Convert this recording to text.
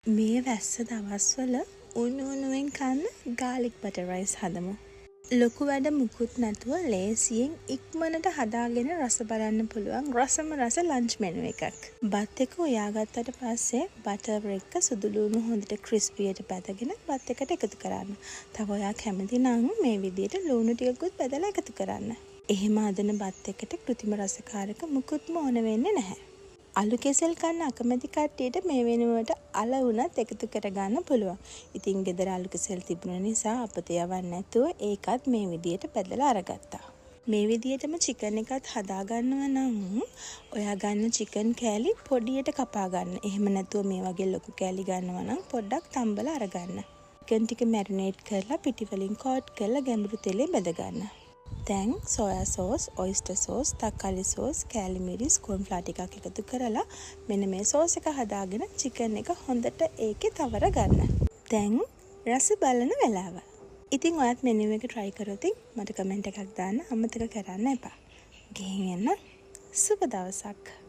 මේ වැස්ස දවස්වල උණුවෙන් කන්න ගාලික් බටර් රයිස් හදමු. ලොකු වැඩ මුකුත් නැතුව ලේසියෙන් ඉක්මනට හදාගෙන රස බලන්න පුළුවන් රසම රස ලන්ච් මෙනු එකක්. බත් එක උයාගත්තට පස්සේ බටර් එක සුදු ලුණු හොඳට ක්‍රිස්පියට බැදගෙන බත් එකට එකතු කරන්න. තව ඔයා කැමති නම් මේ විදිහට ලුණු ටිකකුත් බෙදලා එකතු කරන්න. එහෙම හදන බත් එකට කෘත්‍රිම රසකාරක මුකුත්ම ඕන වෙන්නේ නැහැ. අලු කෙසෙල් කන්න අකමැති කට්ටියට මේ වෙනුවට අල වුණත් එකතු කරගන්න පුළුවන්. ඉතින් ගෙදර අලු කෙසෙල් තිබුණ නිසා අපත යවන්න නැතුව ඒකත් මේ විදියට බෙදලා අරගත්තා. මේ විදියටම චිකන් එකත් හදාගන්නවා නම් ඔයා ගන්න චිකන් කෑලි පොඩියට කපා ගන්න. එහෙම නැතුව මේ වගේ ලොකු කෑලි ගන්නවා නම් පොඩ්ඩක් තම්බලා අරගන්න. චිකන් ටික මැරිනේට් කරලා පිටි වලින් කෝට් කරලා ගැඹුරු තෙලේ බෙද ගන්න. දැන් සෝයා සෝස්, ඔයිස්ටර් සෝස්, තක්කාලි සෝස්, කෑලි මිරිස්, කෝන්ෆ්ලවර් ටිකක් එකතු කරලා මෙන්න මේ සෝස් එක හදාගෙන චිකන් එක හොඳට ඒකේ තවර ගන්න. දැන් රස බලන වෙලාව. ඉතින් ඔයත් මෙනු එක try කරොත් මට කමෙන්ට් එකක් දාන්න අමතක කරන්න එපා. ගිහින් එන්න. සුබ දවසක්.